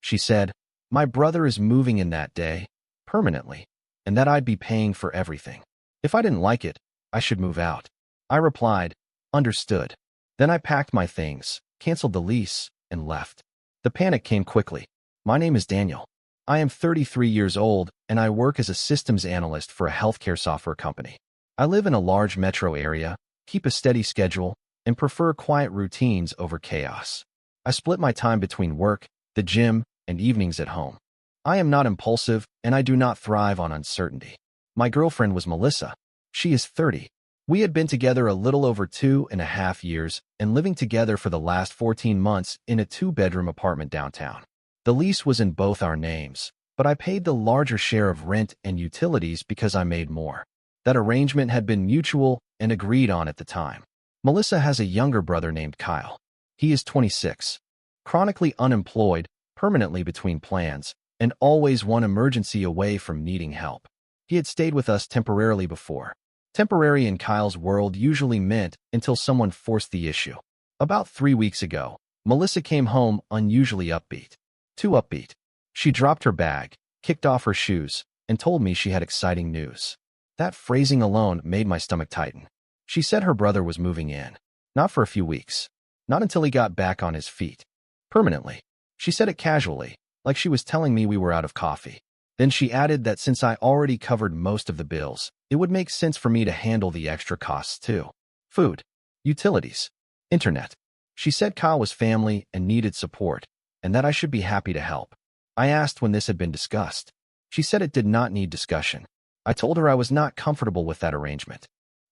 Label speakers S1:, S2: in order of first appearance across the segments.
S1: She said, "My brother is moving in that day, permanently, and that I'd be paying for everything. If I didn't like it, I should move out." I replied, "Understood." Then I packed my things, canceled the lease, and left. The panic came quickly. My name is Daniel. I am 33 years old, and I work as a systems analyst for a healthcare software company. I live in a large metro area, keep a steady schedule, and prefer quiet routines over chaos. I split my time between work, the gym, and evenings at home. I am not impulsive, and I do not thrive on uncertainty. My girlfriend was Melissa. She is 30. We had been together a little over 2.5 years and living together for the last 14 months in a 2-bedroom apartment downtown. The lease was in both our names, but I paid the larger share of rent and utilities because I made more. That arrangement had been mutual and agreed on at the time. Melissa has a younger brother named Kyle. He is 26, chronically unemployed, permanently between plans, and always one emergency away from needing help. He had stayed with us temporarily before. Temporary in Kyle's world usually meant until someone forced the issue. About 3 weeks ago, Melissa came home unusually upbeat. Too upbeat. She dropped her bag, kicked off her shoes, and told me she had exciting news. That phrasing alone made my stomach tighten. She said her brother was moving in. Not for a few weeks. Not until he got back on his feet. Permanently. She said it casually, like she was telling me we were out of coffee. Then she added that since I already covered most of the bills, it would make sense for me to handle the extra costs too. Food, utilities, internet. She said Kyle was family and needed support, and that I should be happy to help. I asked when this had been discussed. She said it did not need discussion. I told her I was not comfortable with that arrangement.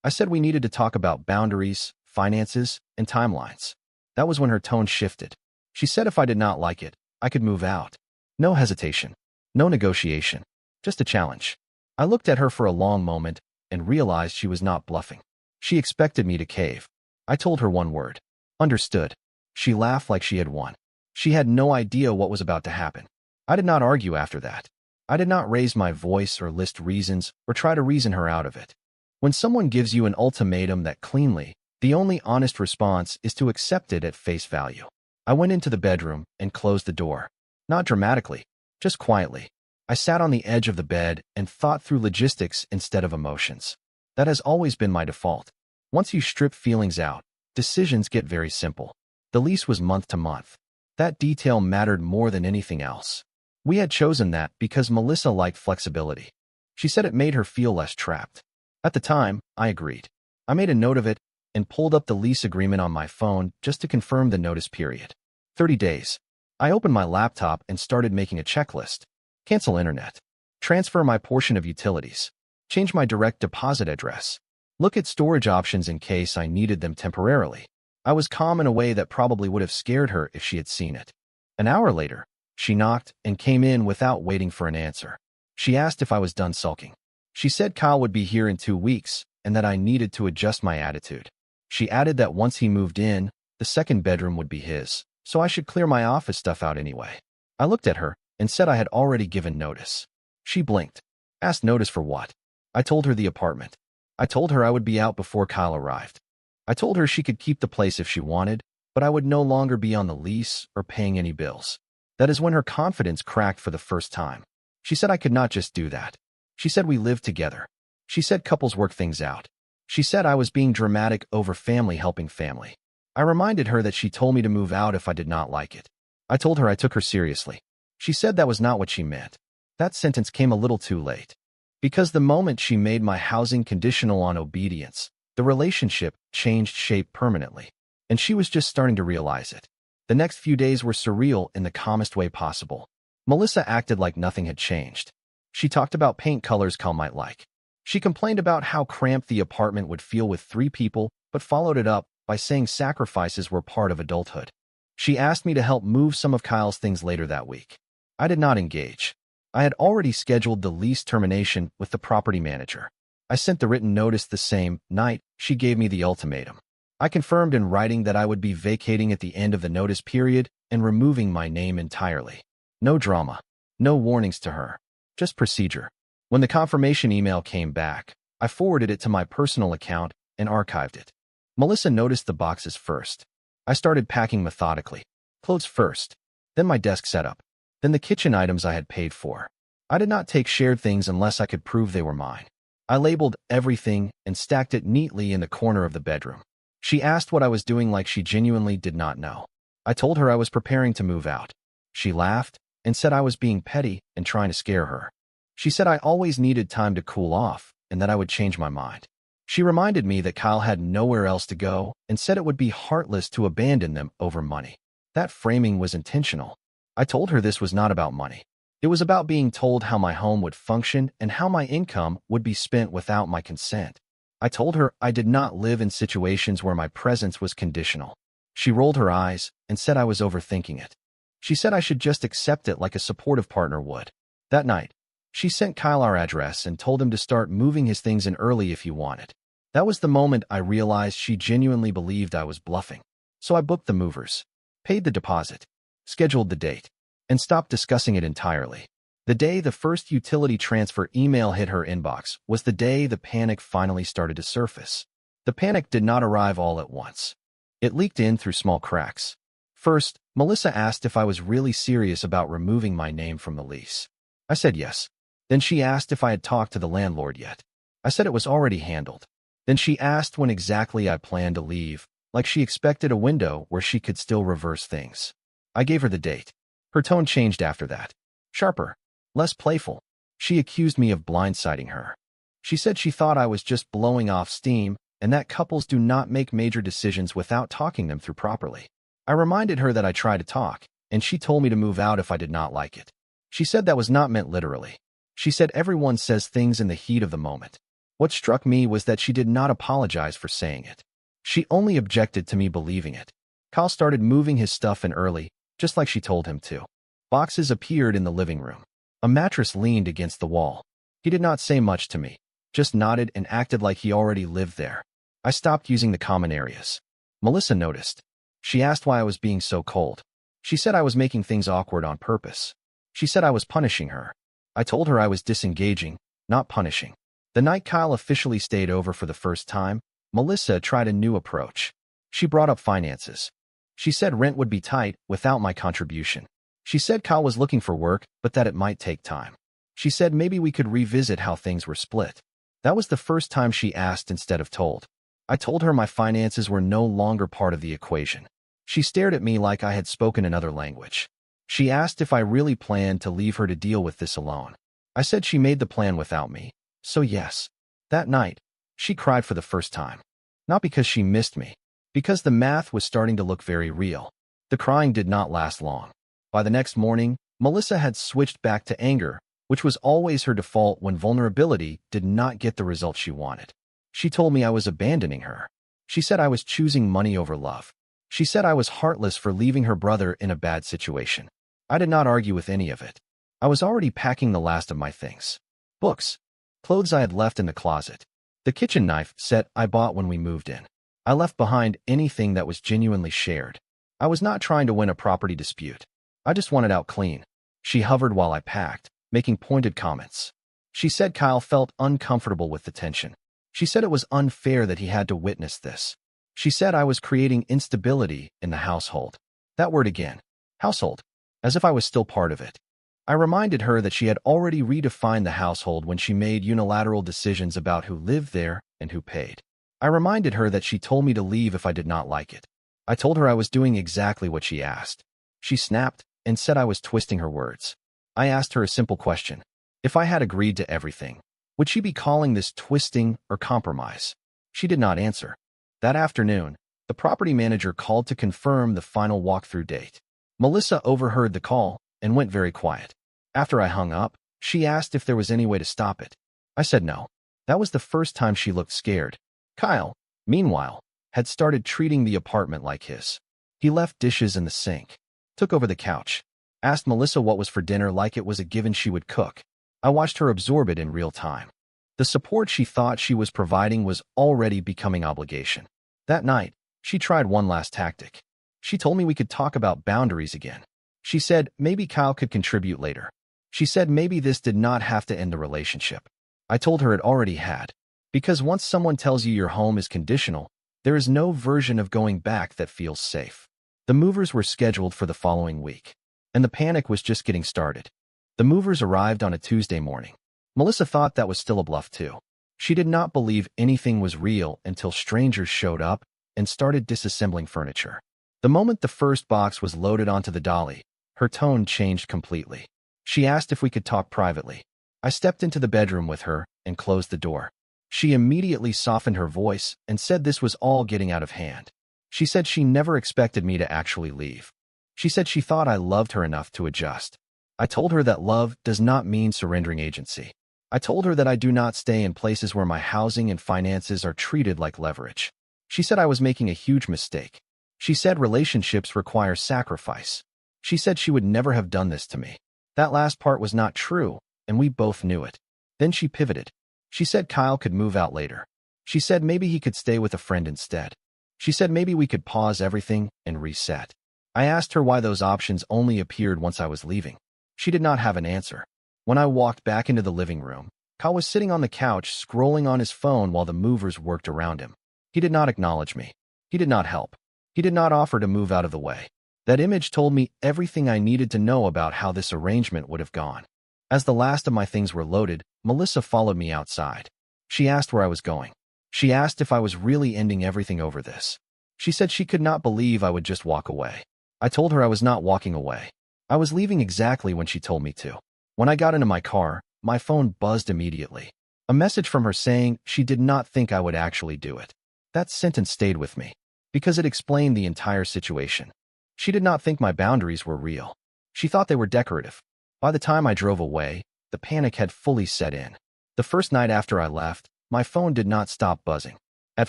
S1: I said we needed to talk about boundaries, finances, and timelines. That was when her tone shifted. She said if I did not like it, I could move out. No hesitation. No negotiation. Just a challenge. I looked at her for a long moment and realized she was not bluffing. She expected me to cave. I told her one word. Understood. She laughed like she had won. She had no idea what was about to happen. I did not argue after that. I did not raise my voice or list reasons or try to reason her out of it. When someone gives you an ultimatum that cleanly, the only honest response is to accept it at face value. I went into the bedroom and closed the door. Not dramatically, just quietly. I sat on the edge of the bed and thought through logistics instead of emotions. That has always been my default. Once you strip feelings out, decisions get very simple. The lease was month to month. That detail mattered more than anything else. We had chosen that because Melissa liked flexibility. She said it made her feel less trapped. At the time, I agreed. I made a note of it and pulled up the lease agreement on my phone just to confirm the notice period. 30 days. I opened my laptop and started making a checklist. Cancel internet. Transfer my portion of utilities. Change my direct deposit address. Look at storage options in case I needed them temporarily. I was calm in a way that probably would have scared her if she had seen it. An hour later, she knocked and came in without waiting for an answer. She asked if I was done sulking. She said Kyle would be here in 2 weeks and that I needed to adjust my attitude. She added that once he moved in, the second bedroom would be his, so I should clear my office stuff out anyway. I looked at her and said I had already given notice. She blinked. Asked notice for what? I told her the apartment. I told her I would be out before Kyle arrived. I told her she could keep the place if she wanted, but I would no longer be on the lease or paying any bills. That is when her confidence cracked for the first time. She said I could not just do that. She said we lived together. She said couples work things out. She said I was being dramatic over family helping family. I reminded her that she told me to move out if I did not like it. I told her I took her seriously. She said that was not what she meant. That sentence came a little too late. Because the moment she made my housing conditional on obedience, the relationship changed shape permanently, and she was just starting to realize it. The next few days were surreal in the calmest way possible. Melissa acted like nothing had changed. She talked about paint colors Kyle might like. She complained about how cramped the apartment would feel with 3 people, but followed it up by saying sacrifices were part of adulthood. She asked me to help move some of Kyle's things later that week. I did not engage. I had already scheduled the lease termination with the property manager. I sent the written notice the same night she gave me the ultimatum. I confirmed in writing that I would be vacating at the end of the notice period and removing my name entirely. No drama. No warnings to her. Just procedure. When the confirmation email came back, I forwarded it to my personal account and archived it. Melissa noticed the boxes first. I started packing methodically. Clothes first. Then my desk setup. then the kitchen items I had paid for. I did not take shared things unless I could prove they were mine. I labeled everything and stacked it neatly in the corner of the bedroom. She asked what I was doing like she genuinely did not know. I told her I was preparing to move out. She laughed and said I was being petty and trying to scare her. She said I always needed time to cool off and that I would change my mind. She reminded me that Kyle had nowhere else to go and said it would be heartless to abandon them over money. That framing was intentional. I told her this was not about money. It was about being told how my home would function and how my income would be spent without my consent. I told her I did not live in situations where my presence was conditional. She rolled her eyes and said I was overthinking it. She said I should just accept it like a supportive partner would. That night, she sent Kyle our address and told him to start moving his things in early if he wanted. That was the moment I realized she genuinely believed I was bluffing. So I booked the movers, paid the deposit, scheduled the date, and stopped discussing it entirely. The day the first utility transfer email hit her inbox was the day the panic finally started to surface. The panic did not arrive all at once. It leaked in through small cracks. First, Melissa asked if I was really serious about removing my name from the lease. I said yes. Then she asked if I had talked to the landlord yet. I said it was already handled. Then she asked when exactly I planned to leave, like she expected a window where she could still reverse things. I gave her the date. Her tone changed after that. Sharper, less playful. She accused me of blindsiding her. She said she thought I was just blowing off steam and that couples do not make major decisions without talking them through properly. I reminded her that I tried to talk, and she told me to move out if I did not like it. She said that was not meant literally. She said everyone says things in the heat of the moment. What struck me was that she did not apologize for saying it. She only objected to me believing it. Kyle started moving his stuff in early, just like she told him to. Boxes appeared in the living room. A mattress leaned against the wall. He did not say much to me, just nodded and acted like he already lived there. I stopped using the common areas. Melissa noticed. She asked why I was being so cold. She said I was making things awkward on purpose. She said I was punishing her. I told her I was disengaging, not punishing. The night Kyle officially stayed over for the first time, Melissa tried a new approach. She brought up finances. She said rent would be tight without my contribution. She said Kyle was looking for work, but that it might take time. She said maybe we could revisit how things were split. That was the first time she asked instead of told. I told her my finances were no longer part of the equation. She stared at me like I had spoken another language. She asked if I really planned to leave her to deal with this alone. I said she made the plan without me, so yes. That night, she cried for the first time. Not because she missed me, because the math was starting to look very real. The crying did not last long. By the next morning, Melissa had switched back to anger, which was always her default when vulnerability did not get the result she wanted. She told me I was abandoning her. She said I was choosing money over love. She said I was heartless for leaving her brother in a bad situation. I did not argue with any of it. I was already packing the last of my things. Books, clothes I had left in the closet, the kitchen knife set I bought when we moved in. I left behind anything that was genuinely shared. I was not trying to win a property dispute. I just wanted out clean. She hovered while I packed, making pointed comments. She said Kyle felt uncomfortable with the tension. She said it was unfair that he had to witness this. She said I was creating instability in the household. That word again. Household. As if I was still part of it. I reminded her that she had already redefined the household when she made unilateral decisions about who lived there and who paid. I reminded her that she told me to leave if I did not like it. I told her I was doing exactly what she asked. She snapped and said I was twisting her words. I asked her a simple question. If I had agreed to everything, would she be calling this twisting or compromise? She did not answer. That afternoon, the property manager called to confirm the final walkthrough date. Melissa overheard the call and went very quiet. After I hung up, she asked if there was any way to stop it. I said no. That was the first time she looked scared. Kyle, meanwhile, had started treating the apartment like his. He left dishes in the sink, took over the couch, asked Melissa what was for dinner like it was a given she would cook. I watched her absorb it in real time. The support she thought she was providing was already becoming obligation. That night, she tried one last tactic. She told me we could talk about boundaries again. She said maybe Kyle could contribute later. She said maybe this did not have to end the relationship. I told her it already had. Because once someone tells you your home is conditional, there is no version of going back that feels safe. The movers were scheduled for the following week. and the panic was just getting started. The movers arrived on a Tuesday morning. Melissa thought that was still a bluff too. She did not believe anything was real until strangers showed up and started disassembling furniture. The moment the first box was loaded onto the dolly, her tone changed completely. She asked if we could talk privately. I stepped into the bedroom with her and closed the door. She immediately softened her voice and said this was all getting out of hand. She said she never expected me to actually leave. She said she thought I loved her enough to adjust. I told her that love does not mean surrendering agency. I told her that I do not stay in places where my housing and finances are treated like leverage. She said I was making a huge mistake. She said relationships require sacrifice. She said she would never have done this to me. That last part was not true, and we both knew it. Then she pivoted. She said Kyle could move out later. She said maybe he could stay with a friend instead. She said maybe we could pause everything and reset. I asked her why those options only appeared once I was leaving. She did not have an answer. When I walked back into the living room, Kyle was sitting on the couch scrolling on his phone while the movers worked around him. He did not acknowledge me. He did not help. He did not offer to move out of the way. That image told me everything I needed to know about how this arrangement would have gone. As the last of my things were loaded, Melissa followed me outside. She asked where I was going. She asked if I was really ending everything over this. She said she could not believe I would just walk away. I told her I was not walking away. I was leaving exactly when she told me to. When I got into my car, my phone buzzed immediately. A message from her saying she did not think I would actually do it. That sentence stayed with me, because it explained the entire situation. She did not think my boundaries were real. She thought they were decorative. By the time I drove away, the panic had fully set in. The first night after I left, my phone did not stop buzzing. At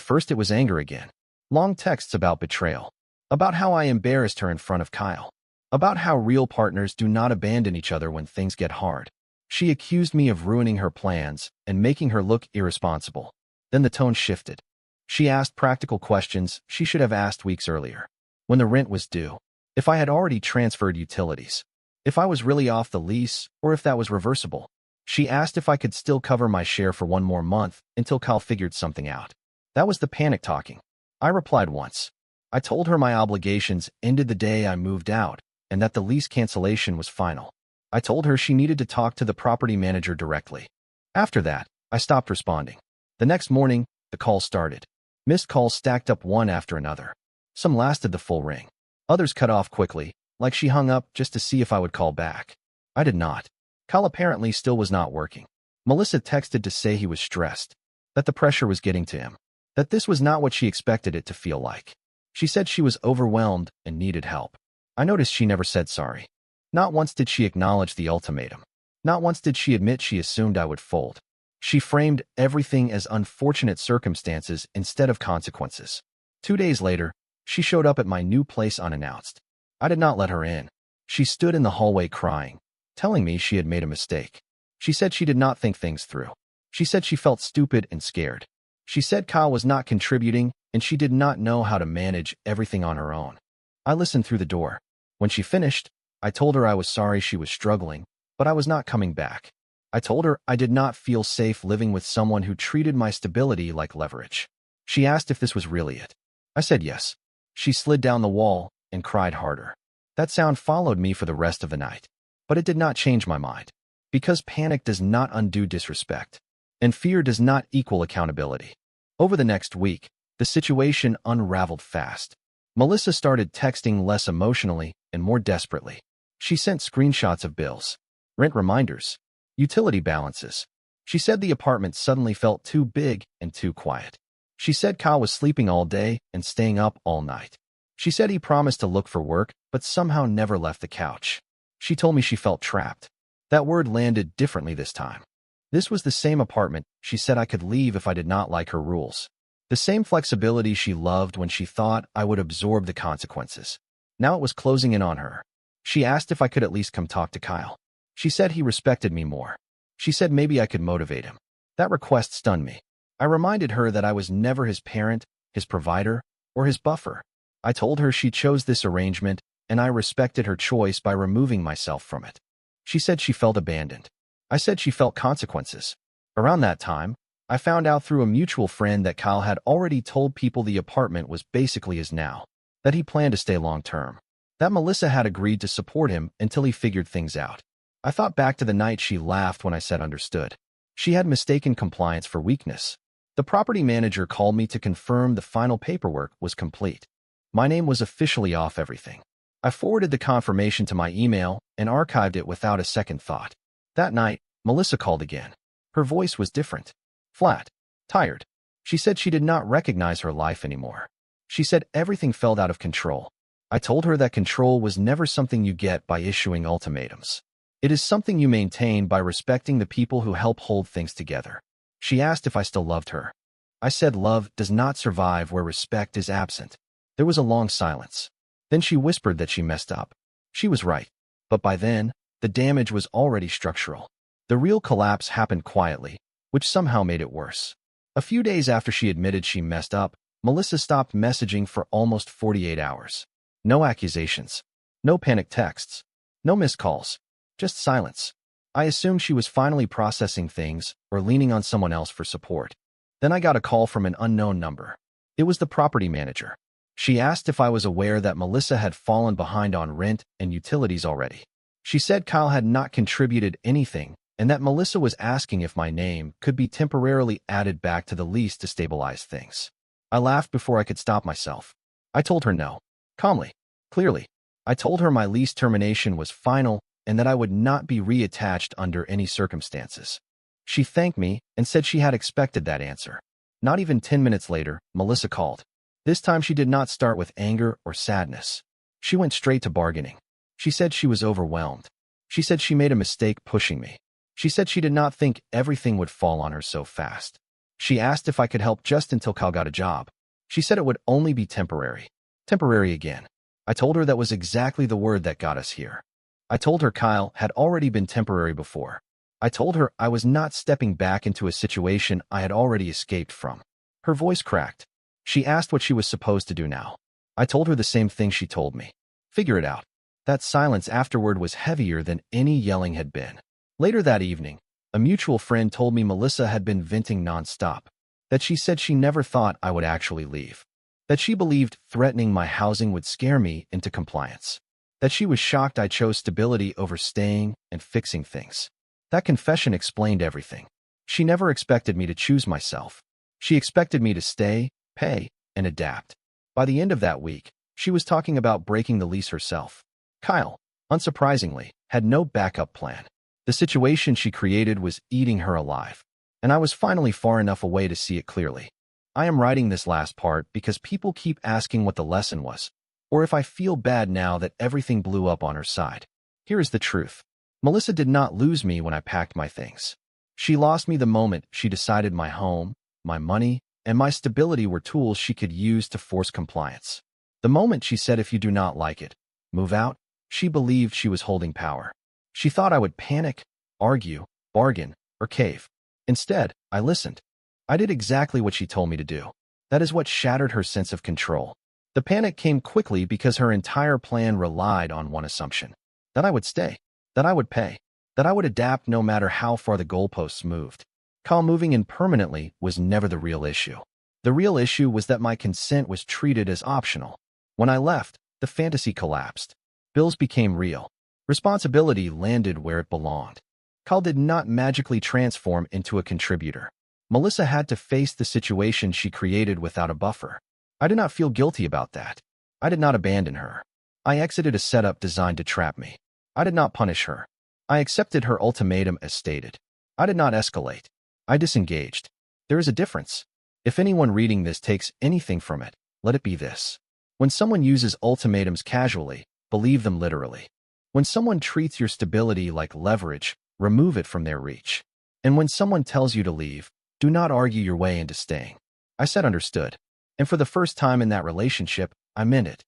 S1: first it was anger again. Long texts about betrayal. About how I embarrassed her in front of Kyle. About how real partners do not abandon each other when things get hard. She accused me of ruining her plans and making her look irresponsible. Then the tone shifted. She asked practical questions she should have asked weeks earlier. When the rent was due. If I had already transferred utilities. If I was really off the lease, or if that was reversible. She asked if I could still cover my share for one more month until Kyle figured something out. That was the panic talking. I replied once. I told her my obligations ended the day I moved out, and that the lease cancellation was final. I told her she needed to talk to the property manager directly. After that, I stopped responding. The next morning, the calls started. Missed calls stacked up one after another. Some lasted the full ring. Others cut off quickly, like she hung up just to see if I would call back. I did not. Kyle apparently still was not working. Melissa texted to say he was stressed, that the pressure was getting to him, that this was not what she expected it to feel like. She said she was overwhelmed and needed help. I noticed she never said sorry. Not once did she acknowledge the ultimatum. Not once did she admit she assumed I would fold. She framed everything as unfortunate circumstances instead of consequences. 2 days later, she showed up at my new place unannounced. I did not let her in. She stood in the hallway crying, telling me she had made a mistake. She said she did not think things through. She said she felt stupid and scared. She said Kyle was not contributing and she did not know how to manage everything on her own. I listened through the door. When she finished, I told her I was sorry she was struggling, but I was not coming back. I told her I did not feel safe living with someone who treated my stability like leverage. She asked if this was really it. I said yes. She slid down the wall and cried harder. That sound followed me for the rest of the night. But it did not change my mind. Because panic does not undo disrespect. And fear does not equal accountability. Over the next week, the situation unraveled fast. Melissa started texting less emotionally and more desperately. She sent screenshots of bills, rent reminders, utility balances. She said the apartment suddenly felt too big and too quiet. She said Kyle was sleeping all day and staying up all night. She said he promised to look for work, but somehow never left the couch. She told me she felt trapped. That word landed differently this time. This was the same apartment she said I could leave if I did not like her rules. The same flexibility she loved when she thought I would absorb the consequences. Now it was closing in on her. She asked if I could at least come talk to Kyle. She said he respected me more. She said maybe I could motivate him. That request stunned me. I reminded her that I was never his parent, his provider, or his buffer. I told her she chose this arrangement, and I respected her choice by removing myself from it. She said she felt abandoned. I said she felt consequences. Around that time, I found out through a mutual friend that Kyle had already told people the apartment was basically his now, that he planned to stay long-term. that Melissa had agreed to support him until he figured things out. I thought back to the night she laughed when I said understood. She had mistaken compliance for weakness. The property manager called me to confirm the final paperwork was complete. My name was officially off everything. I forwarded the confirmation to my email and archived it without a second thought. That night, Melissa called again. Her voice was different. Flat. Tired. She said she did not recognize her life anymore. She said everything felt out of control. I told her that control was never something you get by issuing ultimatums. It is something you maintain by respecting the people who help hold things together. She asked if I still loved her. I said love does not survive where respect is absent. There was a long silence. Then she whispered that she messed up. She was right. But by then, the damage was already structural. The real collapse happened quietly, which somehow made it worse. A few days after she admitted she messed up, Melissa stopped messaging for almost 48 hours. No accusations. No panic texts. No missed calls. Just silence. I assumed she was finally processing things or leaning on someone else for support. Then I got a call from an unknown number. It was the property manager. She asked if I was aware that Melissa had fallen behind on rent and utilities already. She said Kyle had not contributed anything and that Melissa was asking if my name could be temporarily added back to the lease to stabilize things. I laughed before I could stop myself. I told her no. Calmly. Clearly. I told her my lease termination was final and that I would not be reattached under any circumstances. She thanked me and said she had expected that answer. Not even 10 minutes later, Melissa called. This time she did not start with anger or sadness. She went straight to bargaining. She said she was overwhelmed. She said she made a mistake pushing me. She said she did not think everything would fall on her so fast. She asked if I could help just until Kyle got a job. She said it would only be temporary. Temporary again. I told her that was exactly the word that got us here. I told her Kyle had already been temporary before. I told her I was not stepping back into a situation I had already escaped from. Her voice cracked. She asked what she was supposed to do now. I told her the same thing she told me. Figure it out. That silence afterward was heavier than any yelling had been. Later that evening, a mutual friend told me Melissa had been venting nonstop. That she said she never thought I would actually leave. That she believed threatening my housing would scare me into compliance. That she was shocked I chose stability over staying and fixing things. That confession explained everything. She never expected me to choose myself. She expected me to stay, pay, and adapt. By the end of that week, she was talking about breaking the lease herself. Kyle, unsurprisingly, had no backup plan. The situation she created was eating her alive, and I was finally far enough away to see it clearly. I am writing this last part because people keep asking what the lesson was, or if I feel bad now that everything blew up on her side. Here is the truth. Melissa did not lose me when I packed my things. She lost me the moment she decided my home, my money, and my stability were tools she could use to force compliance. The moment she said if you do not like it, move out, she believed she was holding power. She thought I would panic, argue, bargain, or cave. Instead, I listened. I did exactly what she told me to do. That is what shattered her sense of control. The panic came quickly because her entire plan relied on one assumption. That I would stay. That I would pay. That I would adapt no matter how far the goalposts moved. Kyle moving in permanently was never the real issue. The real issue was that my consent was treated as optional. When I left, the fantasy collapsed. Bills became real. Responsibility landed where it belonged. Kyle did not magically transform into a contributor. Melissa had to face the situation she created without a buffer. I did not feel guilty about that. I did not abandon her. I exited a setup designed to trap me. I did not punish her. I accepted her ultimatum as stated. I did not escalate. I disengaged. There is a difference. If anyone reading this takes anything from it, let it be this. When someone uses ultimatums casually, believe them literally. When someone treats your stability like leverage, remove it from their reach. And when someone tells you to leave, do not argue your way into staying. I said understood. And for the first time in that relationship, I meant it.